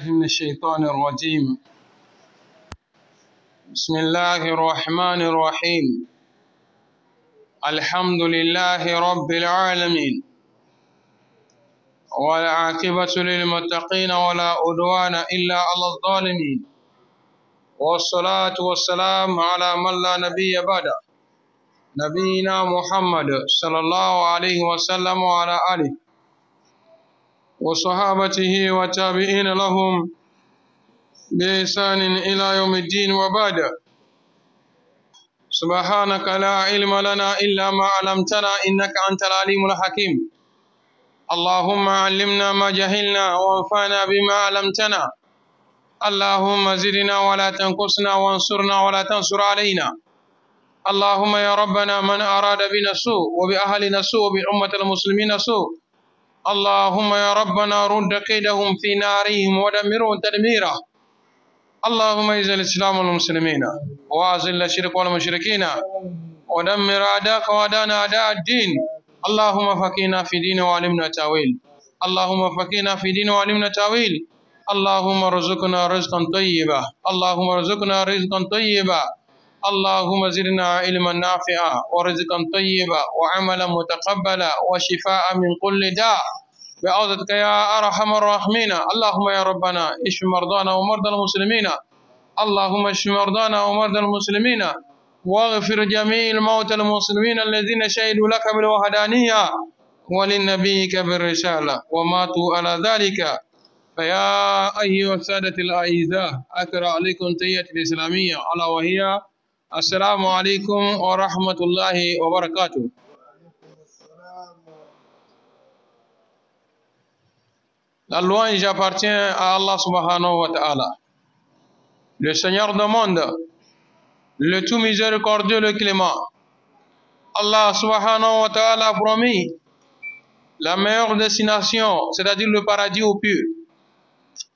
من الشيطان الرجيم. بسم الله الرحمن الرحيم. الحمد لله رب العالمين، والعاقبة للمتقين ولا عدوان إلا على الظالمين، والصلاة والسلام على من لا نبي بعده، نبينا محمد صلى الله عليه وسلم وعلى آله وصحابته وتابعين لهم بإحسان إلى يوم الدين، وبعد. سبحانك لا علم لنا إلا ما علمتنا إنك أنت العليم الحكيم. اللهم علمنا ما جهلنا وانفعنا بما علمتنا. اللهم زدنا ولا تنقصنا، وانصرنا ولا تنصر علينا. اللهم يا ربنا من أراد بنا سوء وبأهلنا سوء وبأمة المسلمين سوء، اللهم يا ربنا رد كيدهم في نارهم ودمرهم تدميرا. اللهم اعز الإسلام والمسلمين وأذل الشرك والمشركين ودمر أعداءك وأعداءنا أعداء الدين. اللهم فقهنا في دين وعلمنا تاويل. اللهم فقهنا في دين وعلمنا تاويل. اللهم ارزقنا رزقا طيبا. اللهم ارزقنا رزقا طيبا. اللهم زدنا علما نافعا ورزقا طيبا وعملا متقبلا وشفاء من كل داء بعوضتك يا أرحم الراحمين. اللهم يا ربنا اشف مرضانا ومرضى المسلمين. اللهم اشف مرضانا ومرضى المسلمين، واغفر جميع الموتى المسلمين الذين شهدوا لك بالوحدانية ولنبيك بالرسالة وماتوا على ذلك. فيا أيها السادة الأعزاء، أقرأ عليكم تحية الإسلامية ألا وهي السلام عليكم ورحمة الله وبركاته. La louange appartient à Allah subhanahu wa ta'ala, le Seigneur du monde, le tout miséricordieux, le clément. Allah subhanahu wa ta'ala a promis la meilleure destination, c'est-à-dire le paradis au pur.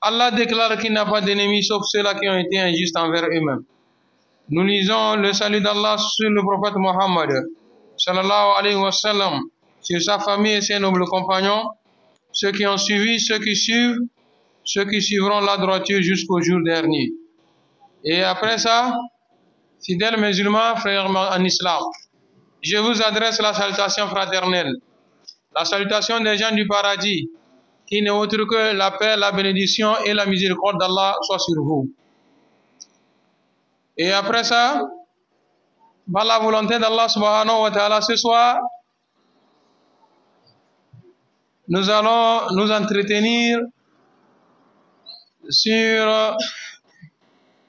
Allah déclare qu'il n'a pas d'ennemis sauf ceux-là qui ont été injustes envers eux-mêmes. Nous lisons le salut d'Allah sur le prophète Mohammed sallallahu alayhi wa sallam, sur sa famille et ses nobles compagnons, ceux qui ont suivi, ceux qui suivent, ceux qui suivront la droiture jusqu'au jour dernier. Et après ça, fidèles musulmans, frères en islam, je vous adresse la salutation fraternelle, la salutation des gens du paradis, qui n'est autre que la paix, la bénédiction et la miséricorde d'Allah soit sur vous. Et après ça, par la volonté d'Allah subhanahu wa ta'ala, ce soir, nous allons nous entretenir sur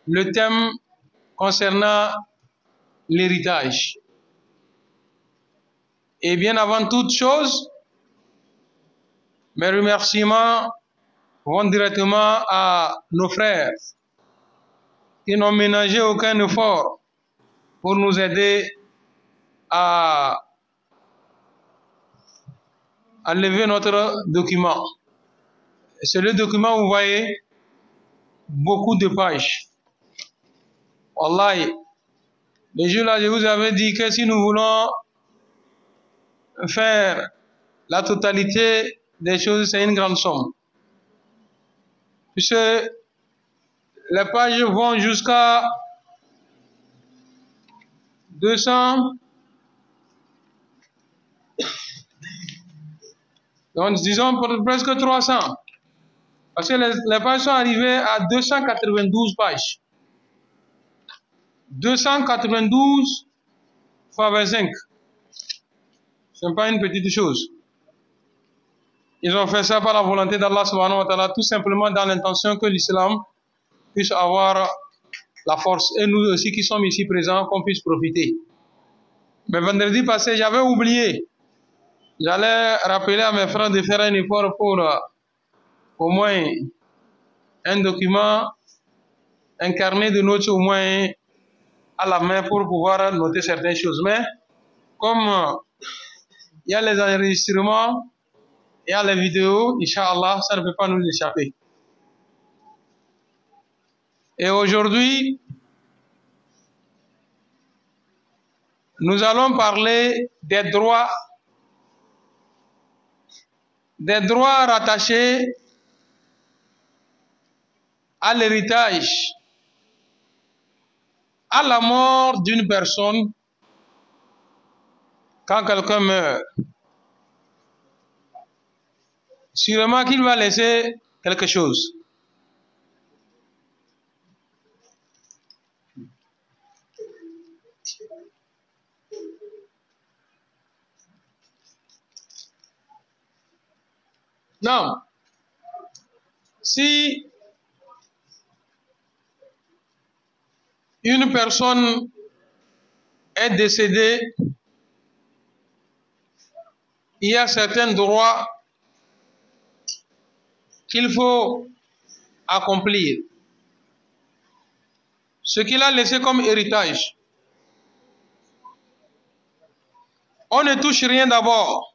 le thème concernant l'héritage. Et bien avant toute chose, mes remerciements vont directement à nos frères qui n'ont ménagé aucun effort pour nous aider à lever notre document. C'est le document, vous voyez, beaucoup de pages. Wallahi, le jour-là, je vous avais dit que si nous voulons faire la totalité des choses, c'est une grande somme. Puisque les pages vont jusqu'à 200. Donc, disons presque 300. Parce que les pages sont arrivées à 292 pages. 292 fois 25. Ce n'est pas une petite chose. Ils ont fait ça par la volonté d'Allah subhanahu wa ta'ala, tout simplement dans l'intention que l'islam puisse avoir la force. Et nous aussi qui sommes ici présents, qu'on puisse profiter. Mais vendredi passé, j'avais oublié. J'allais rappeler à mes frères de faire un effort pour au moins un document, un carnet de notes au moins à la main pour pouvoir noter certaines choses. Mais comme il y a les enregistrements, il y a les vidéos, Inch'Allah, ça ne peut pas nous échapper. Et aujourd'hui, nous allons parler des droits rattachés à l'héritage, à la mort d'une personne, quand quelqu'un meurt, sûrement qu'il va laisser quelque chose. Non. Si une personne est décédée, il y a certains droits qu'il faut accomplir. Ce qu'il a laissé comme héritage, on ne touche rien d'abord,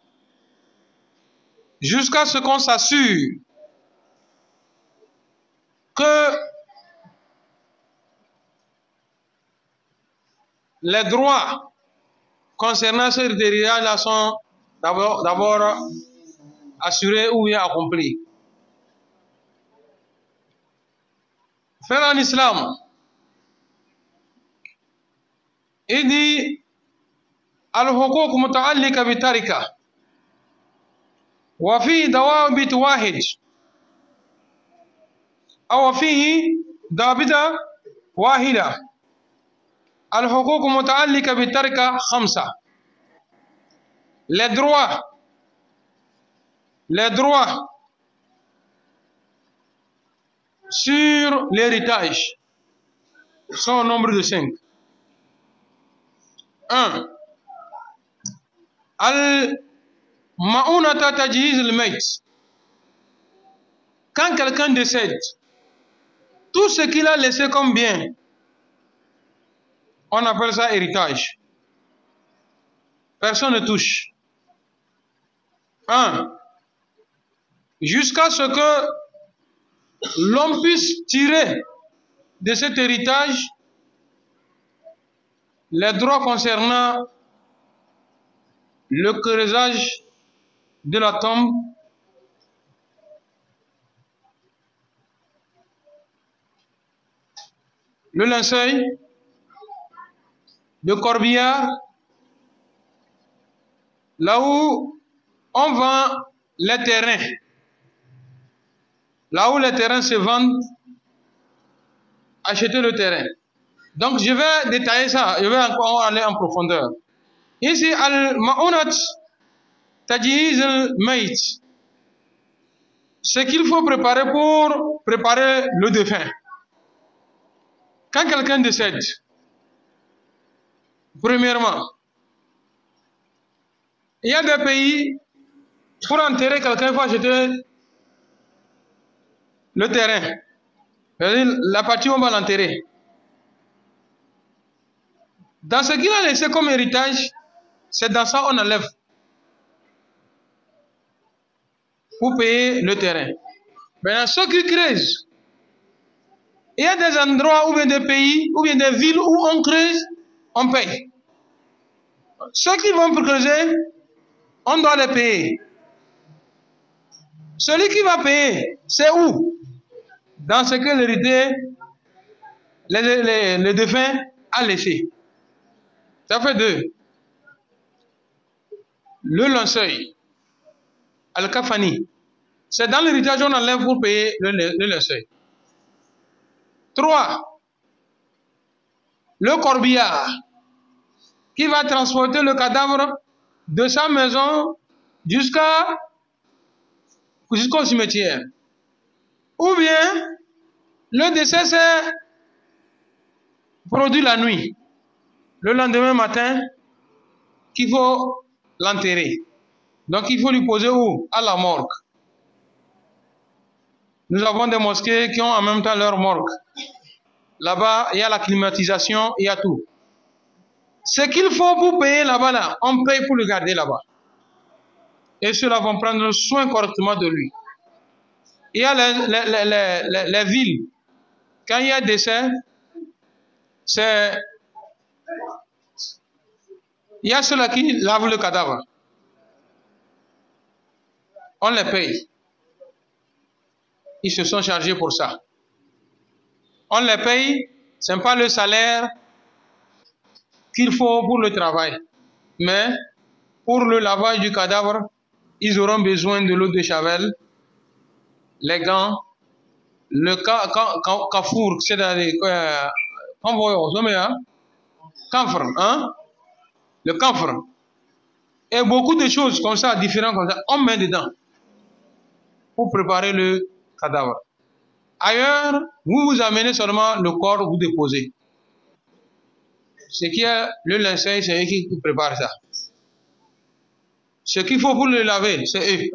jusqu'à ce qu'on s'assure que les droits concernant ce héritage-là sont d'abord assurés ou bien accomplis. Frère en islam, il dit al-huquq muta'alliqa bi tarika wa fi dawabit wahid aw fihi dabita wahida. Al-huquq muta'alliqa bi tarika khamsa. Les droits sur l'héritage sont au nombre de 5. 1. Al-ma'unata tajhiz al-mayt. Quand quelqu'un décède, tout ce qu'il a laissé comme bien, on appelle ça héritage. Personne ne touche. 1. Jusqu'à ce que l'homme puisse tirer de cet héritage les droits concernant le creusage de la tombe, le linceul, le corbillard, là où on vend les terrains, là où les terrains se vendent, acheter le terrain. Donc je vais détailler ça, je vais encore aller en profondeur. Ici, al-ma'unat tajhiz al-mayt, ce qu'il faut préparer pour préparer le défunt. Quand quelqu'un décède, premièrement, il y a des pays, pour enterrer quelqu'un, il faut acheter le terrain, la partie où on va l'enterrer. Dans ce qu'il a laissé comme héritage, c'est dans ça qu'on enlève pour payer le terrain. Maintenant, ceux qui creusent, il y a des endroits ou bien des pays ou bien des villes où on creuse, on paye. Ceux qui vont creuser, on doit les payer. Celui qui va payer, c'est où? Dans ce que l'héritier, le défunt a laissé. Ça fait 2. Le linceul, al-kafani, c'est dans l'héritage on enlève pour payer le linceul. 3. Le corbillard, qui va transporter le cadavre de sa maison jusqu'au cimetière. Ou bien, le décès s'est produit la nuit. Le lendemain matin, qu'il faut l'enterrer. Donc il faut lui poser où? À la morgue. Nous avons des mosquées qui ont en même temps leur morgue. Là-bas, il y a la climatisation, il y a tout. Ce qu'il faut pour payer là-bas, là, on paye pour le garder là-bas. Et ceux-là vont prendre soin correctement de lui. Il y a les villes. Quand il y a décès, il y a ceux-là qui lavent le cadavre. On les paye. Ils se sont chargés pour ça. On les paye, ce n'est pas le salaire qu'il faut pour le travail. Mais pour le lavage du cadavre, ils auront besoin de l'eau de Javel, les gants, le kafour, c'est-à-dire camphre, hein? Le camphre. Et beaucoup de choses comme ça, différentes comme ça, on met dedans pour préparer le cadavre. Ailleurs, vous vous amenez seulement le corps, vous déposez. Ce qui est le linceul, c'est eux qui préparent ça. Ce qu'il faut pour le laver, c'est eux.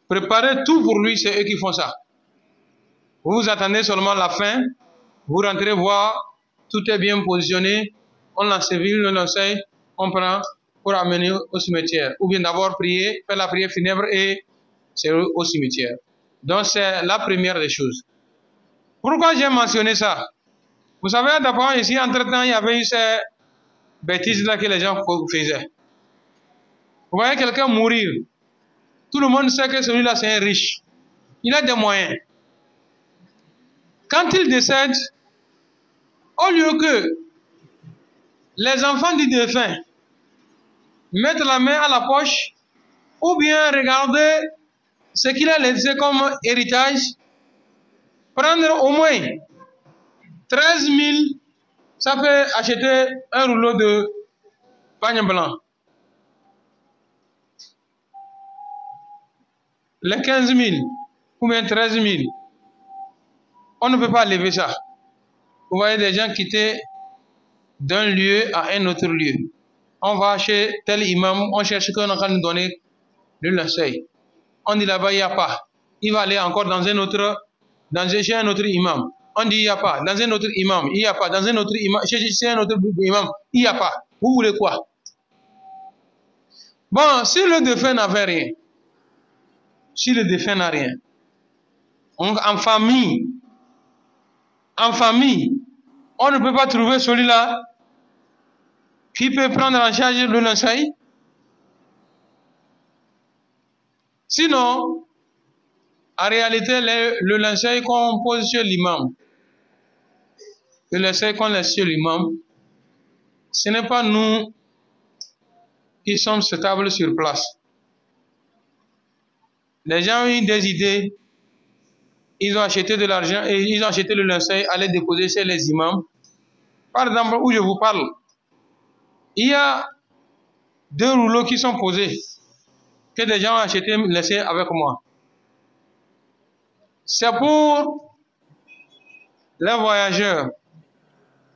Préparer tout pour lui, c'est eux qui font ça. Vous vous attendez seulement la fin, vous rentrez voir, tout est bien positionné, on l'enseveli, le linceul, on prend pour amener au cimetière. Ou bien d'abord prier, faire la prière funèbre et c'est au cimetière. Donc c'est la première des choses. Pourquoi j'ai mentionné ça? Vous savez, d'abord ici, entre-temps, il y avait eu ces bêtises-là que les gens faisaient. Vous voyez quelqu'un mourir, tout le monde sait que celui-là c'est un riche. Il a des moyens. Quand il décède, au lieu que les enfants du défunt mettent la main à la poche, ou bien regarder ce qu'il a laissé comme héritage, prendre au moins 13 000, ça peut acheter un rouleau de pagne blanc. Les 15 000 ou bien 13 000, on ne peut pas lever ça. Vous voyez des gens quitter d'un lieu à un autre lieu. On va chez tel imam, on cherche qu'on va nous donner le linceul. On dit là-bas, il n'y a pas. Il va aller encore dans un autre, chez un autre imam. On dit il n'y a pas. Dans un autre imam, il n'y a pas. Dans un autre imam, chez un autre imam, il n'y a pas. Vous voulez quoi? Bon, si le défunt n'avait rien, si le défunt n'a rien, en famille, on ne peut pas trouver celui-là qui peut prendre en charge le linceul. Sinon, en réalité, le linceul qu'on pose sur l'imam, le linceul qu'on laisse sur l'imam, ce n'est pas nous qui sommes stables sur place. Les gens ont eu des idées, ils ont acheté de l'argent et ils ont acheté le linceul à les déposer chez les imams. Par exemple, où je vous parle, il y a 2 rouleaux qui sont posés, que des gens ont acheté, laissés avec moi. C'est pour les voyageurs,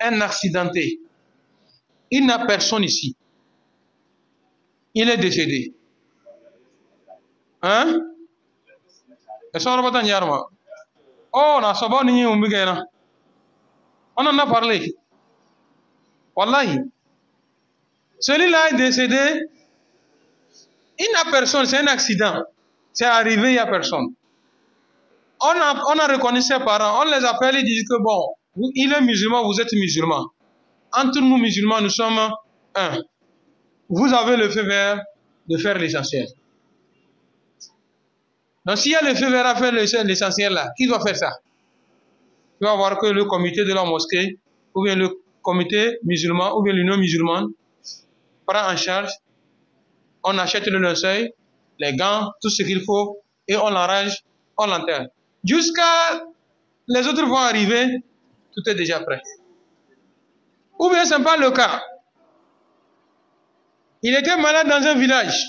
un accidenté. Il n'a personne ici. Il est décédé. Hein? Oh, on en a parlé. Wallahi. Celui-là est décédé. Il n'a personne, c'est un accident. C'est arrivé, il n'y a personne. On a reconnu ses parents, on les appelle, ils disent que bon, il est musulman, vous êtes musulman. Entre nous musulmans, nous sommes un. Vous avez le feu vert de faire l'essentiel. Donc s'il y a le feu vert à faire l'essentiel là, qui doit faire ça? Il va voir que le comité de la mosquée, ou bien le comité musulman, ou bien l'union musulmane, prend en charge, on achète le linceul, les gants, tout ce qu'il faut, et on l'arrange, on l'enterre. Jusqu'à les autres vont arriver, tout est déjà prêt. Ou bien ce n'est pas le cas. Il était malade dans un village.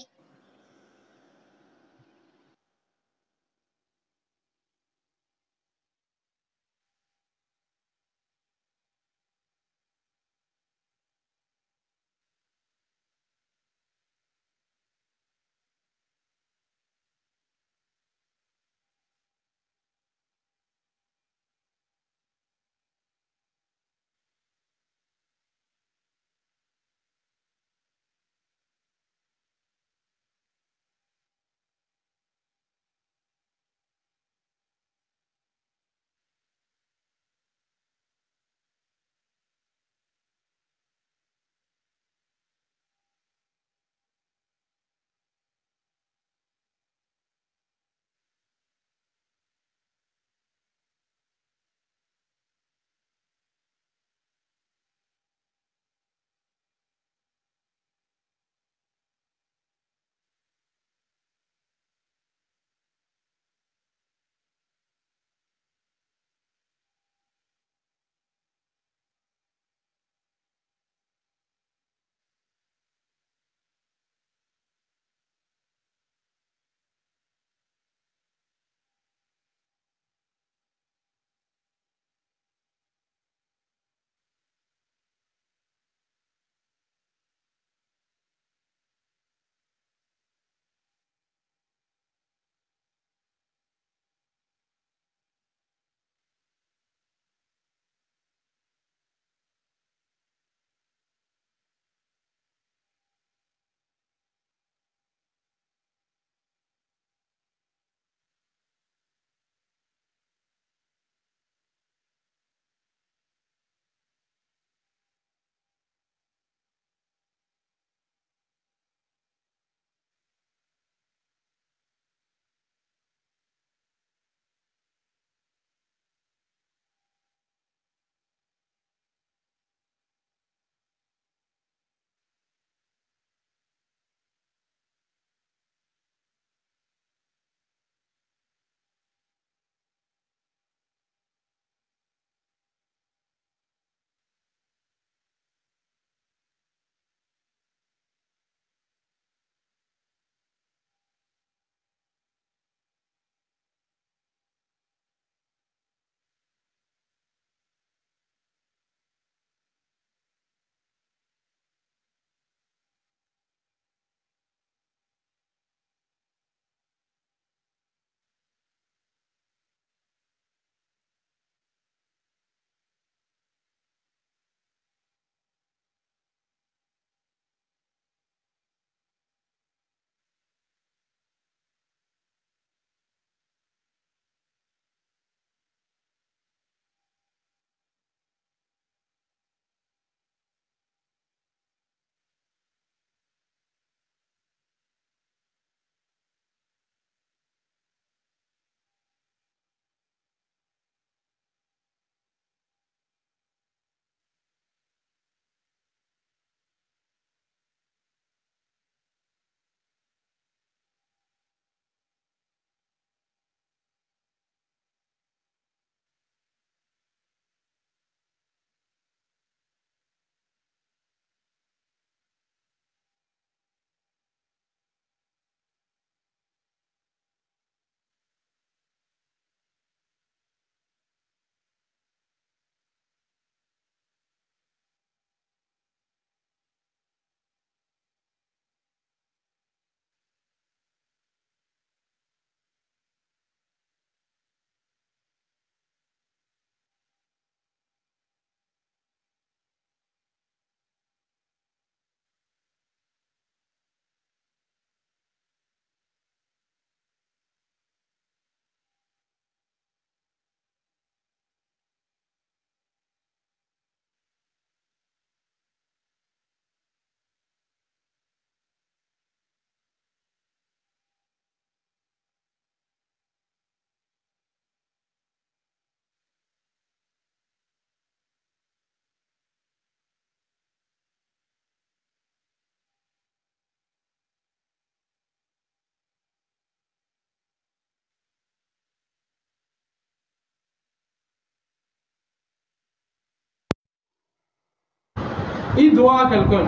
il doit à quelqu'un.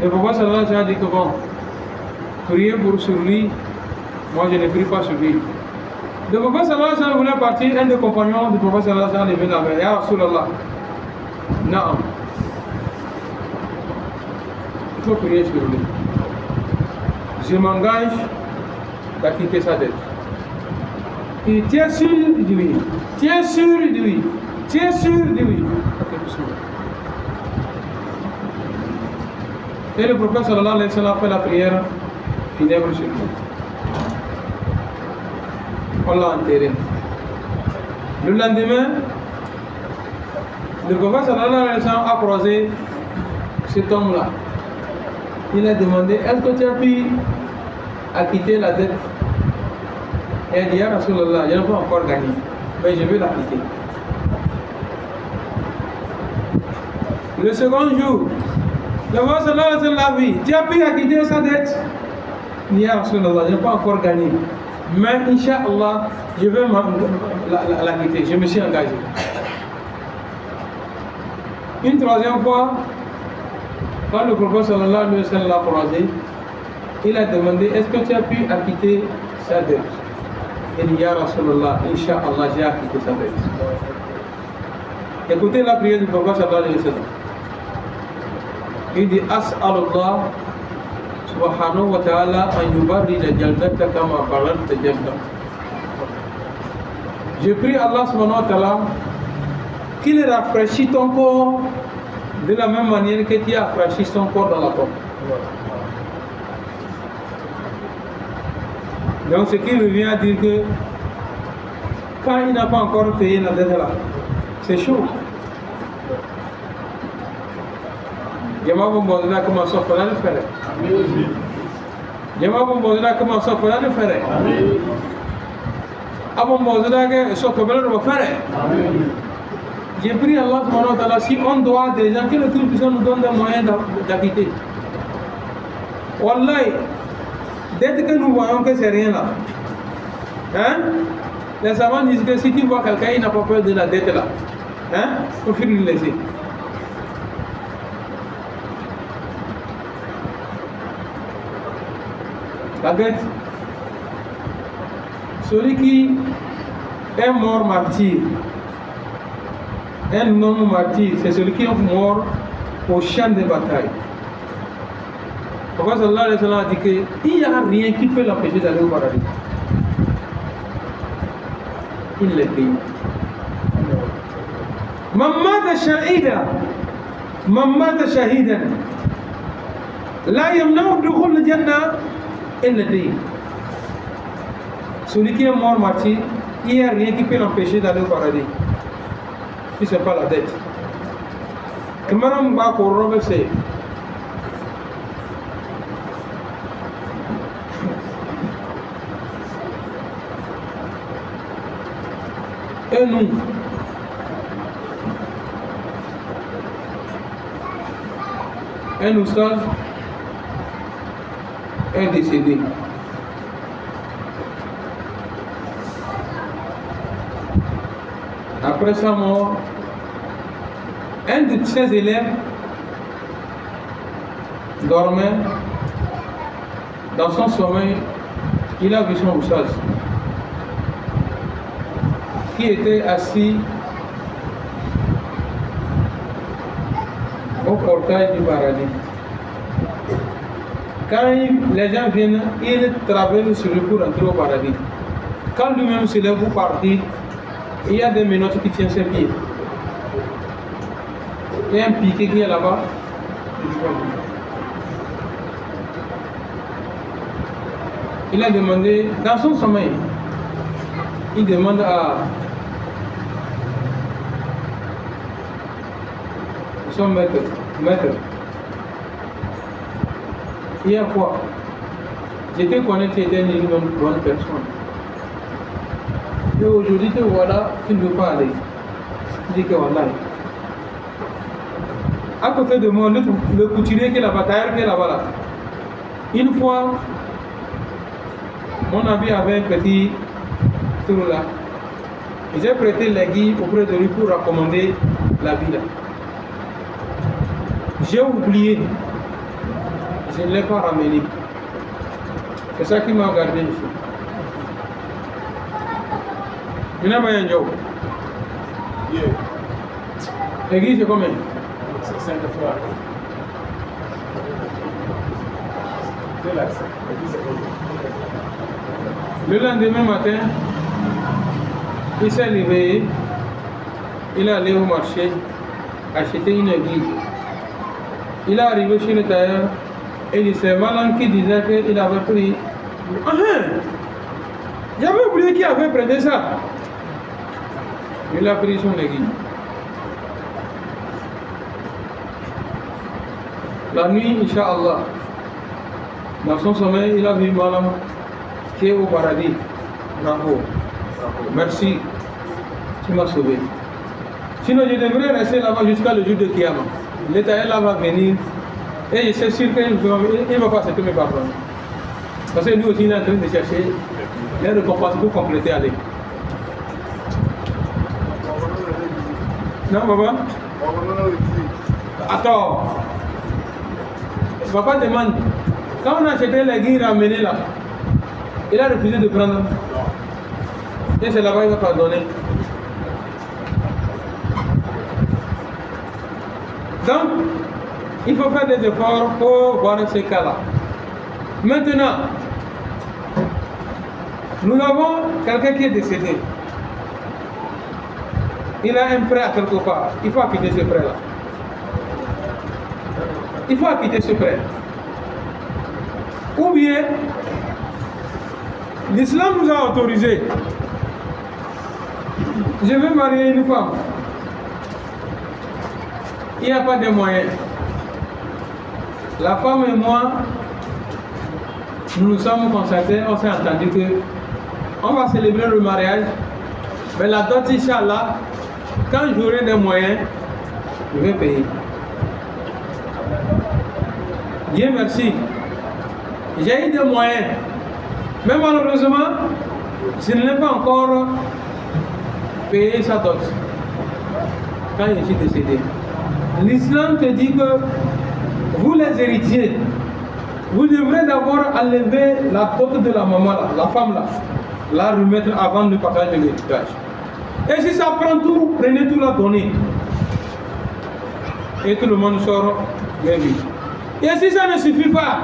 Le prophète sallallahu alayhi wa sallam a dit que bon, priez pour sur lui, moi je ne prie pas sur lui. Le prophète sallallahu alayhi wa sallam voulait partir, un des compagnons du prophète sallallahu alayhi wa sallam levait la main. Ya Rasulallah, naam, il faut prier sur lui. Je m'engage à quitter sa dette. Et tu es sûr? Il dit oui. Tu es sûr? Il dit oui. Tu es sûr? Il dit oui. Et le prophète sallallahu alayhi wa sallam fait la prière funèbre sur lui. On l'a enterré. Le lendemain, le prophète sallallahu alayhi wa sallam a croisé cet homme-là. Il a demandé, est-ce que tu as pu acquitter la dette? Et il dit, ya Rasulallah, je n'ai pas encore gagné, mais je vais l'acquitter. Le second jour, le prophète sallallahu alayhi wa sallam l'a vu, tu as pu acquitter sa dette? Il dit, ya Rasulallah, je n'ai pas encore gagné, mais Inch'Allah, je vais l'acquitter, je me suis engagé. Une troisième fois, quand le prophète sallallahu alayhi wa sallam l'a croisé, il a demandé, est-ce que tu as pu acquitter sa dette? Il dit, ya Rasulallah, Inch'Allah, j'ai acquitté sa dette. Écoutez la prière du prophète sallallahu alayhi wa sallam. Il dit, As'alullah subhanahu wa ta'ala an yubarrida jalbata kama bararta jalda. Je prie Allah subhanahu wa ta'ala qu'il rafraîchit ton corps de la même manière que tu as rafraîchi ton corps dans la tombe. Donc ce qui revient à dire que quand il n'a pas encore payé la dette là, c'est chaud. Jamaa bombozela comment ça fera le faire. Jamaa bombozela comment ça fera le faire. Abo bombozela que ça fera le faire. J'ai prié Allah subhanahu wa ta'ala, si on doit des gens, que le Christ nous donne des moyens d'acquitter. Wallahi, dès que nous voyons que c'est rien là, hein, les savants disent que si tu vois quelqu'un, il n'a pas peur de la dette là, hein, il faut lui laisser. La dette, celui qui est mort martyr, un homme martyr, c'est celui qui est mort au champ de bataille. Le prophète sallallahu alayhi wa sallam a dit qu'il n'y a rien qui peut l'empêcher d'aller au paradis. Il l'a payé. Mamata shahida, mamata shahidan, la yamna'u dukhul al-jannah illa dayn. Celui qui est mort martyr, il n'y a rien qui peut l'empêcher d'aller au paradis. Si ce n'est pas la dette. Comment on va corrompre c'est? Et nous, un oustaz est décédé. Après sa mort, un de ses élèves dormait dans son sommeil. Il a vu son oustaz qui était assis au portail du paradis. Quand les gens viennent, ils traversent sur le pour entrer au paradis. Quand lui-même se lève pour partir, il y a des menottes qui tiennent ses pieds. Il y a un piquet qui est là-bas. Il a demandé, dans son sommeil, il demande à son maître, il y a quoi? Je te connais, tu étais une bonne personne. Et aujourd'hui, te voilà, tu ne veux pas aller. Je dis que voilà. À côté de moi, le couturier qui est là-bas, qui est là-bas. Là. Une fois, mon ami avait un petit tour là. J'ai prêté l'aiguille auprès de lui pour raccommander la vie là. j'ai oublié, je ne l'ai pas ramené. C'est ça qui m'a gardé ici. L'église, c'est combien? C'est 5 fois. Le lendemain matin, il s'est réveillé, il est allé au marché acheter une aiguille. Il est arrivé chez le tailleur et c'est Malan qui disait qu'il avait pris. Ah, j'avais oublié qui avait prêté ça. Il a pris son aiguille. La nuit, Inch'Allah, dans son sommeil, il a vu Malam qui est au paradis. Bravo. Merci. Tu m'as sauvé. Sinon, je devrais rester là-bas jusqu'à le jour de Kiyama. L'État là va venir et je suis sûr qu'il ne va pas accepter mes paroles. Parce que nous aussi, il est en train de chercher les récompenses pour compléter aller. Non, papa? Attends. Papa demande, quand on a acheté les guilles ramenées là, il a refusé de prendre. Et c'est là-bas qu'il va pardonner. Donc, il faut faire des efforts pour voir ces cas-là. Maintenant, nous avons quelqu'un qui est décédé. Il a un prêt à quelque part. Il faut acquitter ce prêt-là. Il faut acquitter ce prêt. Ou bien, l'islam nous a autorisé. Je veux marier une femme. Il n'y a pas de moyens. La femme et moi, nous nous sommes concertés, on s'est entendu que on va célébrer le mariage, mais la dot, Inch'Allah, quand j'aurai des moyens, je vais payer. Dieu merci. J'ai eu des moyens. Mais malheureusement, je ne l'ai pas encore payé sa dot quand je suis décédé. L'islam te dit que vous les héritiers, vous devrez d'abord enlever la dot de la maman, là, la femme là, la remettre avant le partage de l'héritage. Et si ça prend tout, prenez tout la donnée. Et tout le monde sort bien vite. Et si ça ne suffit pas,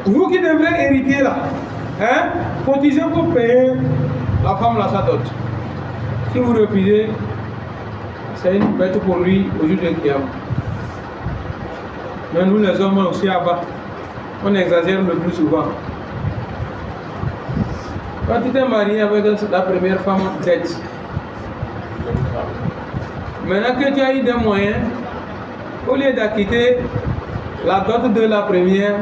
vous qui devrez hériter là, hein, cotisez pour payer la femme là sa dot. Si vous refusez, c'est une bête pour lui au jour de Kiyama. Mais nous les hommes aussi là-bas, on exagère le plus souvent. Quand tu t'es marié avec la première femme, dette. Maintenant que tu as eu des moyens, au lieu d'acquitter la dot de la première,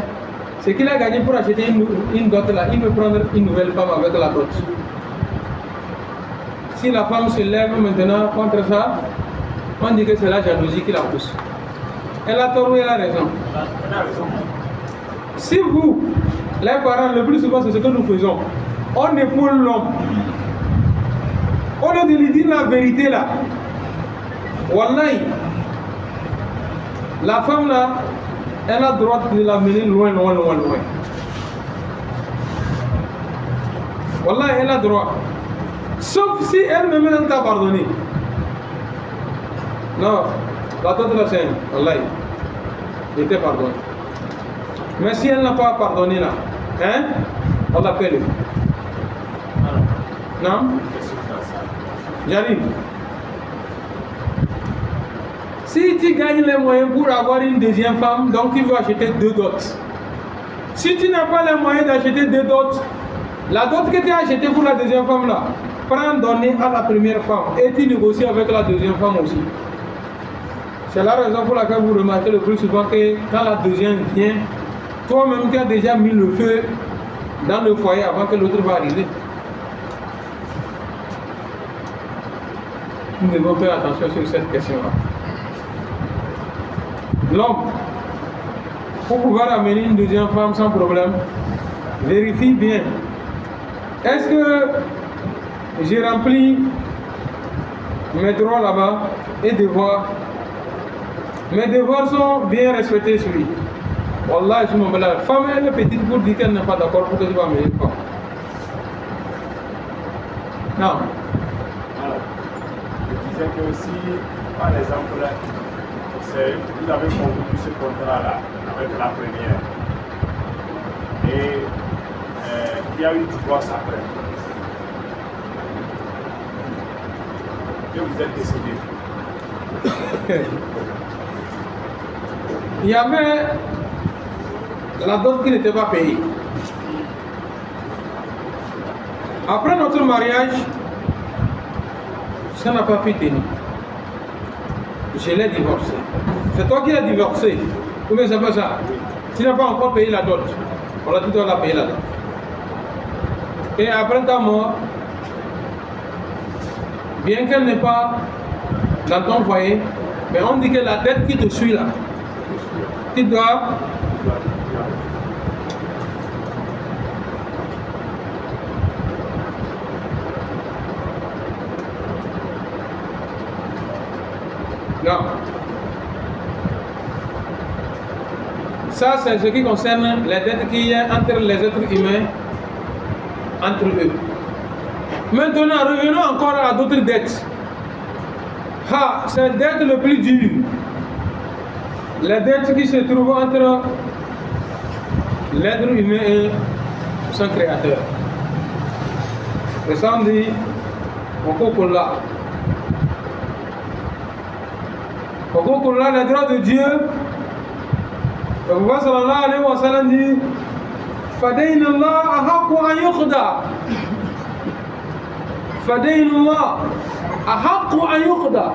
ce qu'il a gagné pour acheter une dot là, il veut prendre une nouvelle femme avec la dot. Si la femme se lève maintenant contre ça, on dit que c'est la jalousie qui la pousse. Elle a tort ou elle a raison. Si vous, les parents, le plus souvent c'est ce que nous faisons, on épaule l'homme. Au lieu de lui dire la vérité là, wallahi, la femme là, elle a le droit de la mener loin, loin, loin, loin. Wallahi, elle a le droit. Sauf si elle-même elle t'a pardonné. Non, la tante de la scène, wallahi, je t'ai pardonné. Mais si elle n'a pas pardonné là, hein, on l'appelle. Non? J'arrive. Si tu gagnes les moyens pour avoir une deuxième femme, donc tu veux acheter 2 dots. Si tu n'as pas les moyens d'acheter 2 dots, la dot que tu as achetée pour la deuxième femme là, prends donner à la première femme et tu négocies avec la deuxième femme aussi. C'est la raison pour laquelle vous remarquez le plus souvent que quand la deuxième vient, toi-même tu as déjà mis le feu dans le foyer avant que l'autre va arriver. Nous devons faire attention sur cette question-là. L'homme, pour pouvoir amener une deuxième femme sans problème, vérifie bien. Est-ce que j'ai rempli mes droits là-bas et devoirs? Mes devoirs sont bien respectés sur lui. Wallah, la femme, elle est petite pour dire qu'elle n'est pas d'accord pour que tu vas me dire quoi. Non. Alors, je disais que si, par exemple, vous avez conclu ce contrat-là avec la première et il y a eu divorce après, et vous êtes décédé. Il y avait la dot qui n'était pas payée. Après notre mariage, ça n'a pas pu tenir. Je l'ai divorcé. C'est toi qui l'as divorcé. Ou bien c'est pas ça? Tu n'as pas encore payé la dot. On a dit qu'on a payé la dot. Et après ta mort, bien qu'elle n'est pas dans ton foyer, mais on dit que la dette qui te suit là, tu dois non. Ça, c'est ce qui concerne les dettes qu'il y a entre les êtres humains, entre eux. Maintenant, revenons encore à d'autres dettes. Ah, c'est la dette le plus dur. Les dettes qui se trouvent entre l'être humain et son créateur. Le sang dit, Okokola. Okokola, les droits de Dieu. Le prophète sallallahu alayhi wa sallam dit, Fadayn Allah ahaqu an yuqda. Fadayn Allah ahaqu an yuqda.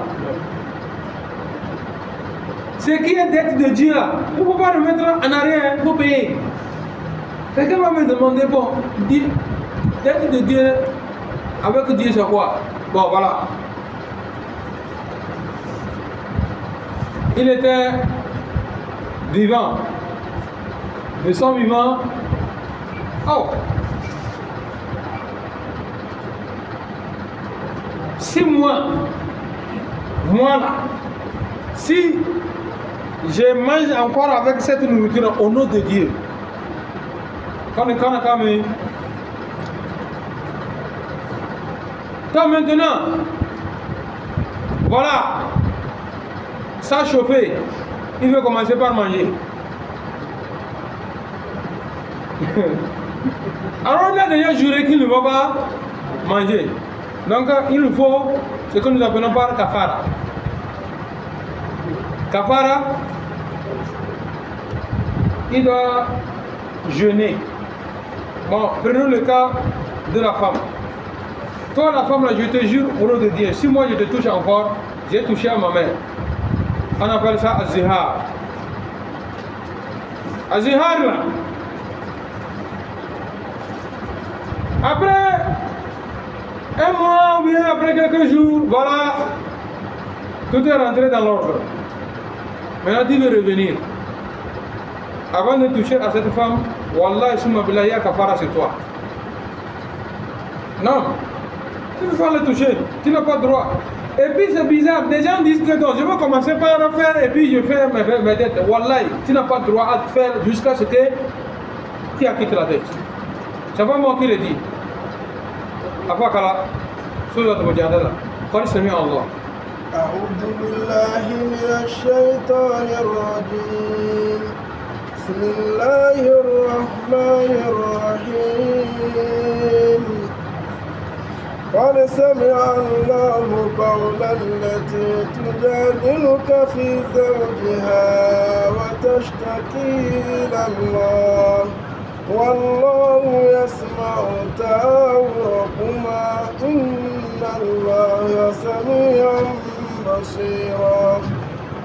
Ce qui est dette de Dieu là, vous ne pouvez pas le mettre en arrière, il faut payer. Quelqu'un va me demander, bon, dette de Dieu, avec Dieu c'est quoi? Bon, voilà. Il était vivant, de son vivant. Oh! 6 mois, moi là, si je mange encore avec cette nourriture au nom de Dieu, quand maintenant, voilà, ça chauffé, il veut commencer par manger. Alors on a déjà juré qu'il ne va pas manger. Donc il nous faut ce que nous appelons par kafara. Kafara, il doit jeûner. Bon, prenons le cas de la femme. Toi la femme là, je te jure au nom de Dieu, si moi je te touche encore, j'ai touché à ma mère. On appelle ça azihar. Azihar là. Après un mois ou bien après quelques jours, voilà, tout est rentré dans l'ordre. Maintenant tu veux revenir. Avant de toucher à cette femme, Wallah, summa billahi ya kafara, c'est toi. Non, tu ne peux pas le toucher, tu n'as pas droit. Et puis c'est bizarre, des gens disent que non, je vais commencer par le faire et puis je fais mes dettes. Wallah, tu n'as pas droit à faire jusqu'à ce que tu acquittes la dette. C'est pas moi qui le dis. Après kala, Surat Mujadala, Qul Sami Allah. أعوذ بالله من الشيطان الرجيم. بسم الله الرحمن الرحيم. قد سمع الله قول التي تجادلك في زوجها وتشتكي إلى الله والله يسمع تحاوركما إن الله سميع بصيرا.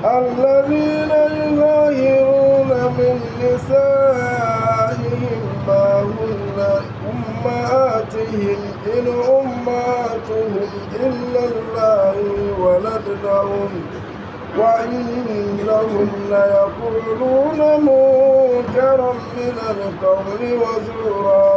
الذين يظاهرون من نسائهم ما هن أمهاتهم إن أمهاتهم إلا الله ولدنهم وإنهم ليقولون منكرا من القول وزورا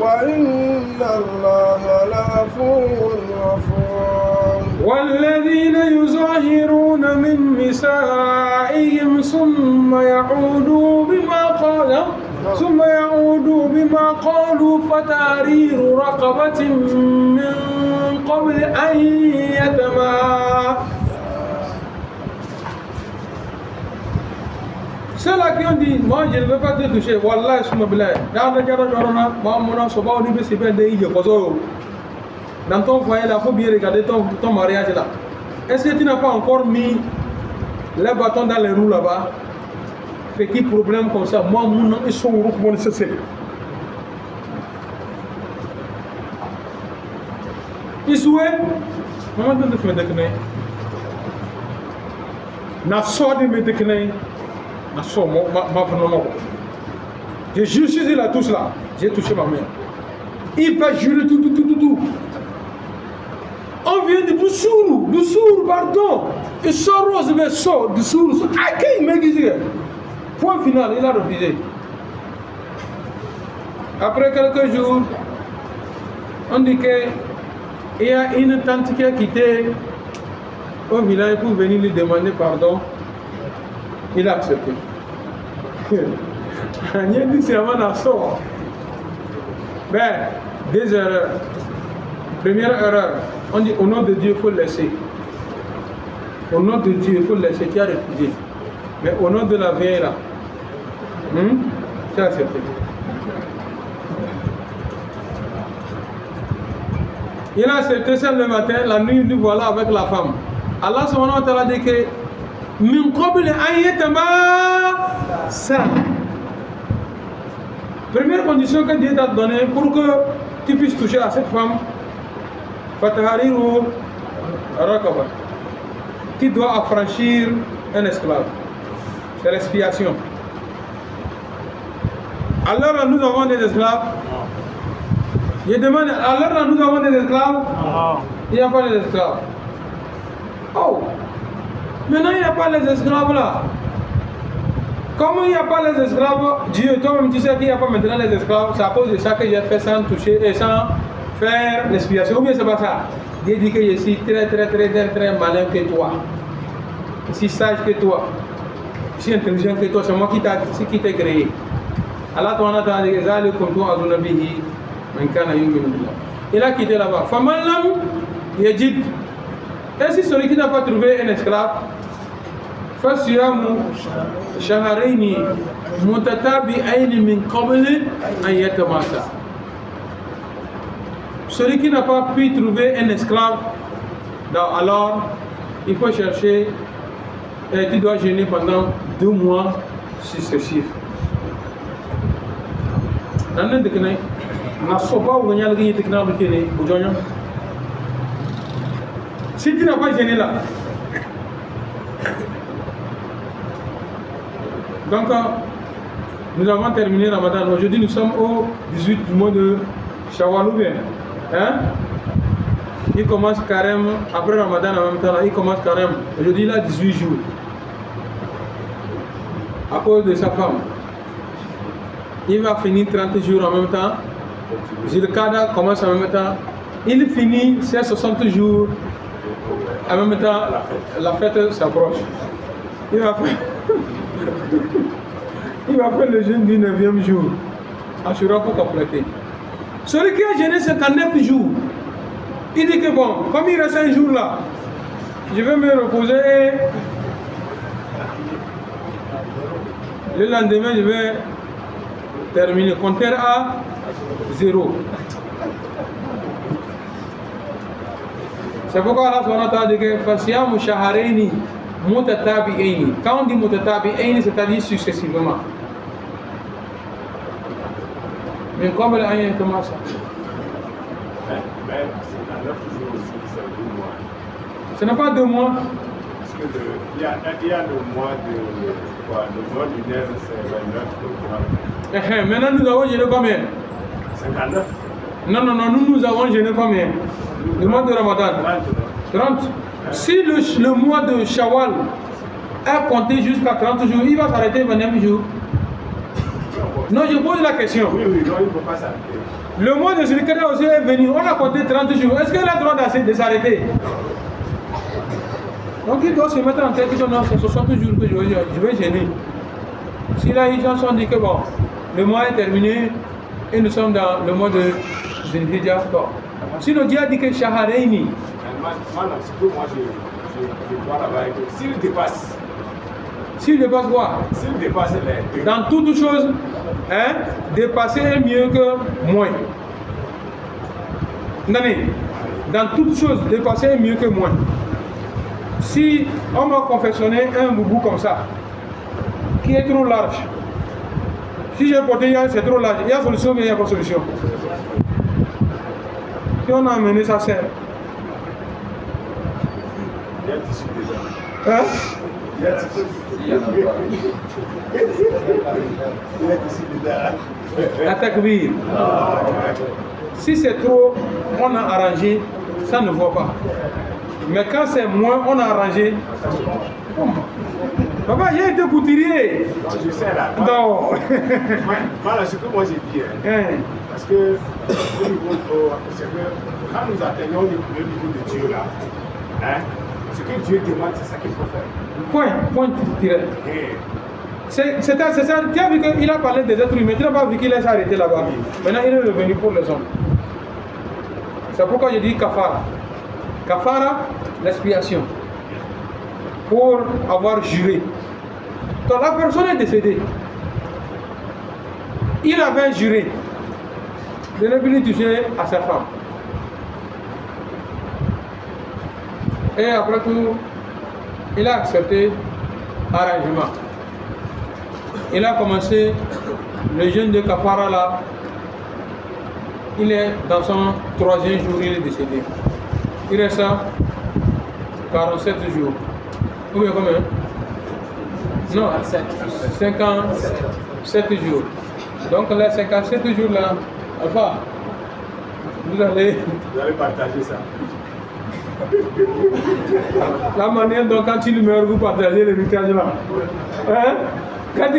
وإن الله لغفور غفور. والذين يظاهرون من نسائهم ثم يعودوا بما قالوا فتحرير رقبة من قبل أن يتماسا. Ceux-là qui ont dit, moi je ne veux pas te toucher, Wallah, je me blâme. Dans ton foyer, il faut bien regarder ton mariage là. Est-ce que tu n'as pas encore mis les bâtons dans les roues là-bas? Petit problème comme ça, moi, mon nom est son groupe, mon c'est. Il souhaite, maman de me déclencher. N'a pas de me déclencher. N'a pas de je jure si il a tous là, j'ai touché ma mère. Il va jurer tout. On vient de Dousourou, pardon. Il sort rose, mais sort, Dousourou. Ah, qui m'a dit? Point final, il a refusé. Après quelques jours, on dit qu'il y a une tante qui a quitté au village pour venir lui demander pardon. Il a accepté. Il a dit c'est avant la sort. Ben, deux erreurs. Première erreur, on dit au nom de Dieu, il faut le laisser. Au nom de Dieu, il faut le laisser, tu as refusé. Mais au nom de la vieille là, tu as accepté. Il a accepté ça le matin, la nuit, nous voilà avec la femme. Allah subhanahu wa ta'ala dit que min qabli an yatamassa. Première condition que Dieu t'a donnée pour que tu puisses toucher à cette femme, fatahariru raqaba. Tu dois affranchir un esclave. C'est l'expiation. Alors nous avons des esclaves. Je demande, alors nous avons des esclaves. Il n'y a pas d'esclaves. Oh, maintenant il n'y a pas les esclaves là. Comment il n'y a pas les esclaves? Dieu, toi-même tu sais qu'il n'y a pas maintenant les esclaves. C'est à cause de ça que j'ai fait sans toucher et sans faire l'expiation. Ou bien c'est pas ça. Dieu dit que je suis très malin que toi. Je suis sage que toi. Je suis intelligent que toi. C'est moi qui t'ai créé. Allah ta'ala dit il a quitté là-bas. Famalam yajid. Et si celui qui n'a pas trouvé un esclave, fasiyamu shahraini mutatabi'aini min qabli an yatamassa. Celui qui n'a pas pu trouver un esclave, alors il faut chercher et tu dois jeûner pendant 2 mois successifs. Si tu n'as pas gêné là, donc nous avons terminé Ramadan. Aujourd'hui nous sommes au 18 du mois de Shawwal ou bien, hein? Il commence carême après Ramadan en même temps. Il commence carême. Aujourd'hui il a 18 jours à cause de sa femme. Il va finir 30 jours en même temps. Zulqa'da commence en même temps. Il finit ses 60 jours. En même temps, la fête s'approche. Il va faire le jeûne du 9e jour. Ashura pour compléter. Celui qui a jeûné 59 jours, il dit que bon, comme il reste un jour là, je vais me reposer et le lendemain je vais terminer. Compteur à 0. C'est pourquoi Allah subhanahu wa ta'ala dit que fasiyamu shahraini mutatabi'aini. Quand on dit mutatabi'aini, c'est-à-dire successivement. Mais comme il y a un commence. Mais 59 jours aussi, c'est 2 mois. Ce n'est pas 2 mois. Parce que il y a le mois de quoi? Le mois du Nez, c'est 29. Maintenant nous avons jeûné combien? 59. Non, nous avons jeûné combien? Le mois de Ramadan. 30. Si le mois de Shawwal est compté jusqu'à 30 jours, il va s'arrêter 29 jours. Non, je pose la question. Oui, non, il ne faut pas s'arrêter. Le mois de Zulqa'da aussi est venu, on a compté 30 jours. Est-ce qu'il a le droit de s'arrêter? Donc il doit se mettre en tête que non, c'est 60 jours que je vais gêner. Si là, les gens sont dit que bon, le mois est terminé et nous sommes dans le mois de Zilhijjah. Bon. Sinon, Dieu a dit que Shaharaini. Moi, je vois là-bas que s'il dépasse. S'il dépasse quoi? S'il dépasse les deux. Dans toutes choses, hein, dépasser est mieux que moins. Dans toutes choses, dépasser est mieux que moins. Si on m'a confectionné un boubou comme ça, qui est trop large, si j'ai porté, c'est trop large, il y a solution, mais il n'y a pas de solution. Si on a amené ça, c'est. Il y a tissu déjà. Hein? Il y a tissu. La takbir. Si c'est trop, on a arrangé, ça ne voit pas. Mais quand c'est moins, on a arrangé. Papa, il y a été couturier. Non, je sais là. Non. Voilà ce que moi j'ai dit. Hein. Parce que c'est que quand nous atteignons le niveau de Dieu là, hein, ce que Dieu demande, c'est ça qu'il faut faire. Point tiré. C'est ça. Tu as vu qu'il a parlé des êtres humains, tu n'as pas vu qu'il s'est arrêté là-bas. Maintenant, il est revenu pour les hommes. C'est pourquoi je dis kafara. Kafara, l'expiation. Pour avoir juré. Donc la personne est décédée. Il avait juré de ne plus toucher à sa femme. Et après tout, il a accepté arrangement. Il a commencé le jeûne de Kafara là. Il est dans son 3e jour, il est décédé. Il reste 47 jours. Ou bien combien? Non, 57 jours. Donc les 57 jours là, Alpha, vous allez partager ça. La manière dont quand il meurt, vous partagez l'héritage là. Hein? Quand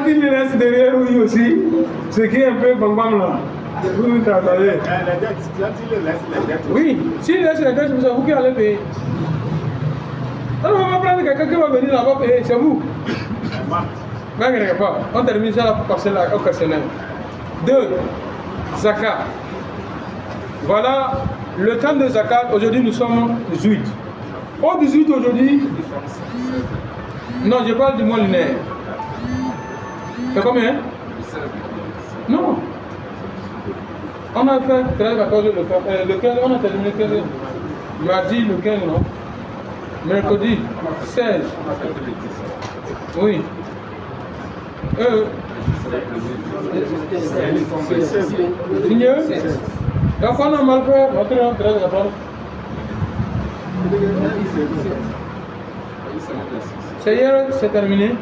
il reste derrière lui aussi, ce qui est un peu bang là, vous partagez. Oui, s'il laisse les dettes, c'est vous qui allez payer. Alors on va prendre quelqu'un qui va venir là-bas payer, c'est vous. Ne pas. On termine ça là pour passer là au questionnaire. 2. Zakat. Voilà le temps de Zakat. Aujourd'hui nous sommes 18. Au 18 aujourd'hui. Non, je parle du mois lunaire. C'est combien? Non. On a fait 13, 14, le 15, on a terminé le 15. Mardi, le 15, non? Mercredi, 16. Oui. Donc on a mal fait notre 13, 14. C'est hier, c'est terminé.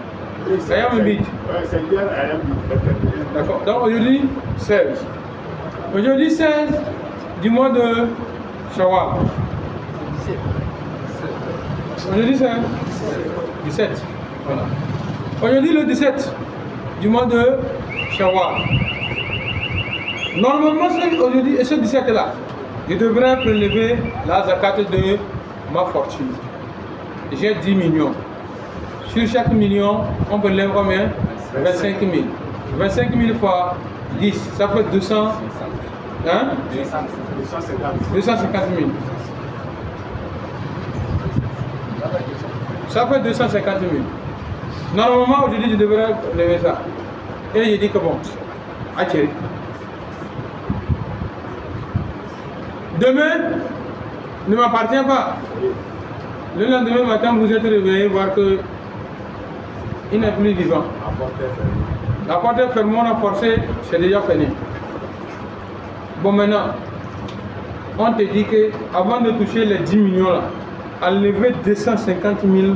D'accord. Donc aujourd'hui, 16. Aujourd'hui, 16 du mois de Shawwal. Aujourd'hui, c'est 17. Voilà. Aujourd'hui, le 17 du mois de Shawwal. Normalement, aujourd'hui, et ce 17 là, je devrais prélever la zakat de ma fortune. J'ai 10 millions. Sur chaque million, on prélève combien? 25 000. 25 000 fois 10, ça fait 200. Hein? 250 000. Ça fait 250 000. Normalement, aujourd'hui, je devrais lever ça. Et j'ai dit que bon, attirez. Demain ne m'appartient pas. Le lendemain matin, vous êtes réveillé, voir que il n'est plus vivant. La porte est fermée, on a forcé, c'est déjà fini. Bon, maintenant, on te dit que avant de toucher les 10 millions là, à lever 250 000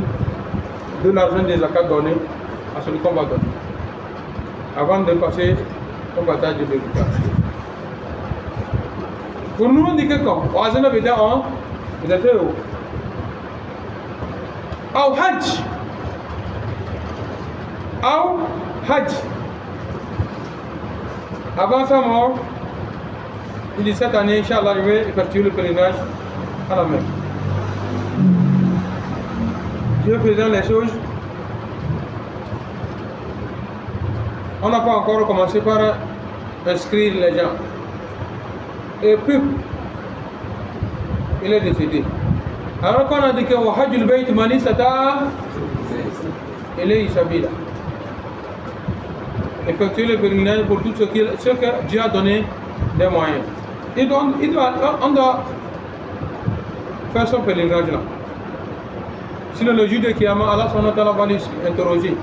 de l'argent des zakat donné à celui qu'on va donner. Avant de passer au partage de l'héritage. Pour nous, on dit que comme, on a besoin vous êtes où? Au Hajj. Au Hajj. Avant sa mort, il dit cette année, Inch'Allah, je vais effectuer le pèlerinage à la Mecque. Dieu faisant les choses, on n'a pas encore commencé par inscrire les gens. Et puis, il est décédé. Alors qu'on a dit que Wahajul Bayt Mani Sata, il est Isabila. Effectuer le pèlerinage pour tout ce que Dieu a donné des moyens. On doit faire son pèlerinage là. Sinon le jour de Kiyama, Allah va lui interroger.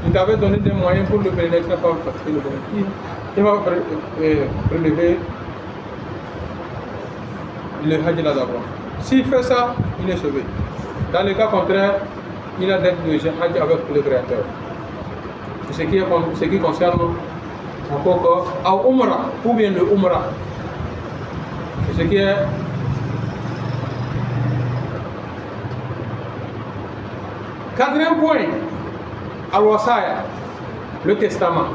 Il t'avait donné des moyens pour le pèlerinage, pas pratiquer le pèlerinage. Il va prélever le Hajj là d'abord. S'il fait ça, il est sauvé. Dans le cas contraire, il a d'être de Hajj avec le Créateur. Ce qui concerne encore au Umrah, ou bien le Umrah. Ce qui est quatrième point, Al-Wasaya, le testament.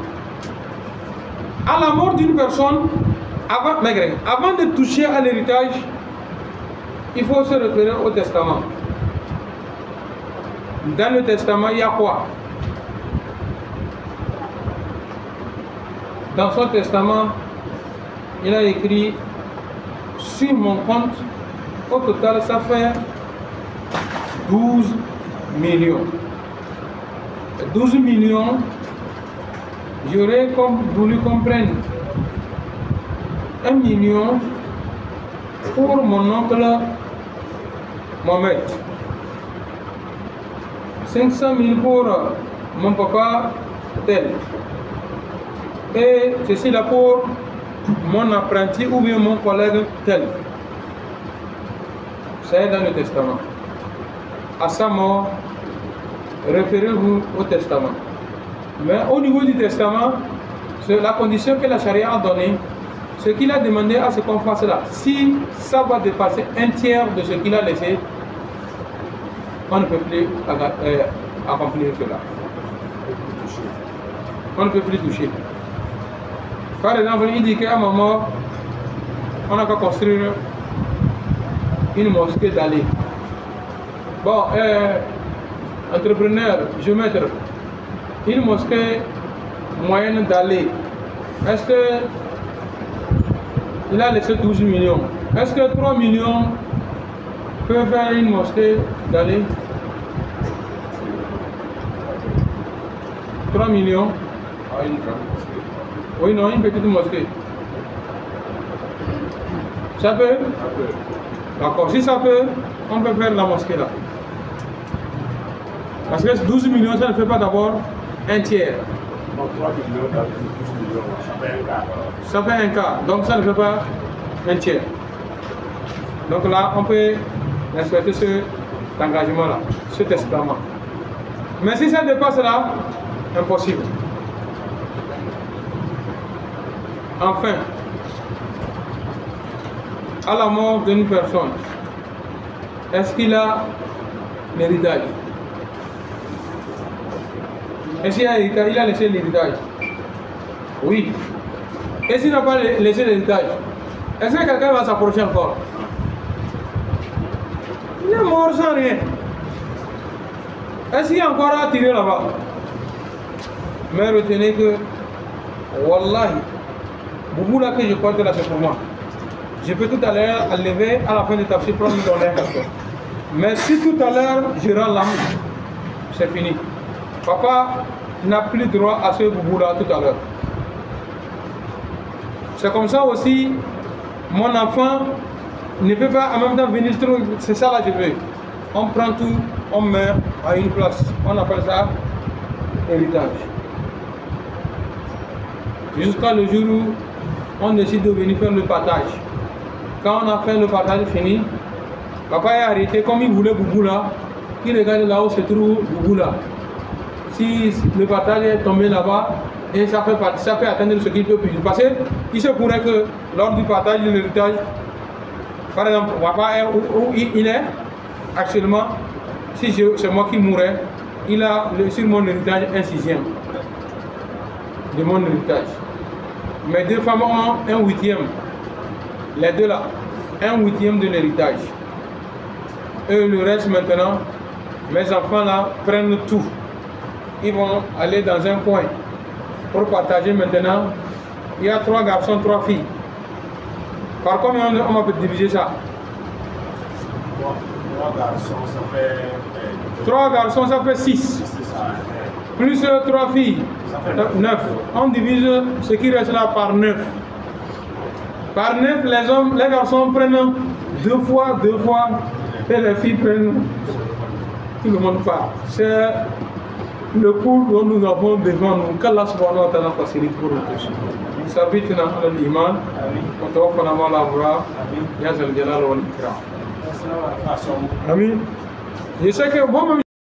À la mort d'une personne, avant de toucher à l'héritage, il faut se référer au testament. Dans le testament, il y a quoi? Dans son testament, il a écrit sur mon compte, au total, ça fait 12 millions. 12 millions, j'aurais voulu comprendre 1 million pour mon oncle Mohamed, 500 000 pour mon papa tel, et ceci là pour mon apprenti ou bien mon collègue tel. C'est dans le testament. À sa mort, référez-vous au testament. Mais au niveau du testament, c'est la condition que la charia a donnée. Ce qu'il a demandé à ce qu'on fasse là, si ça va dépasser un tiers de ce qu'il a laissé, on ne peut plus accomplir cela. On ne peut plus toucher. Par exemple, il dit qu'à ma mort, on n'a qu'à construire une mosquée d'aller. Bon, entrepreneur, géomètre, une mosquée moyenne d'aller. Est-ce que il a laissé 12 millions? Est-ce que 3 millions peuvent faire une mosquée d'aller? 3 millions? Oui, non, une petite mosquée. Ça peut? D'accord, si ça peut, on peut faire la mosquée là. Parce que 12 millions, ça ne fait pas d'abord un tiers. Donc 3 millions, 12 millions, ça fait un quart. Ça fait un quart, donc ça ne fait pas un tiers. Donc là, on peut respecter cet engagement-là, ce testament. Mais si ça dépasse là, impossible. Enfin, à la mort d'une personne, est-ce qu'il a l'héritage? Est-ce qu'il a l'héritage? Il a laissé l'héritage? Oui. Et s'il n'a pas laissé l'héritage, est-ce que quelqu'un va s'approcher encore? Il est mort sans rien. Est-ce qu'il y a encore à tirer là-bas? Mais retenez que, wallahi, beaucoup là que je porte là, c'est pour moi. Je peux tout à l'heure lever à la fin de tafsir prendre une donnée. Mais si tout à l'heure je rends l'âme, c'est fini. Papa n'a plus droit à ce boubou là tout à l'heure. C'est comme ça aussi, mon enfant ne peut pas en même temps venir trop. C'est ça là je veux. On prend tout, on met à une place. On appelle ça héritage. Jusqu'à le jour où on décide de venir faire le partage. Quand on a fait le partage fini, papa est arrêté comme il voulait boubou là. Il regarde là où se trouve boubou là. Si le partage est tombé là-bas, et ça peut atteindre ce qu'il peut plus. Parce qu'il se pourrait que lors du partage de l'héritage, par exemple, papa est où il est actuellement, si c'est moi qui mourrais, il a sur mon héritage 1/6 de mon héritage. Mes deux femmes ont 1/8. Les deux là, 1/8 de l'héritage. Et le reste maintenant, Mes enfants là prennent tout. Ils vont aller dans un coin pour partager maintenant. Il y a 3 garçons, 3 filles. Par combien on va diviser ça? 3 garçons, ça fait... 3 garçons, ça fait 6. Plus 3 filles, ça fait 9. On divise ce qui reste là par 9. Par 9, les garçons prennent 2 fois, et les filles prennent... Tout le monde part. C'est le cours dont nous avons devant nous. Qu'Allah subhanahu wa ta'ala facilite pour nous tous. ثبتنا على الإيمان وتوفنا مع الأبرار يا ذا الجلال والإكرام. آمين. Je sais que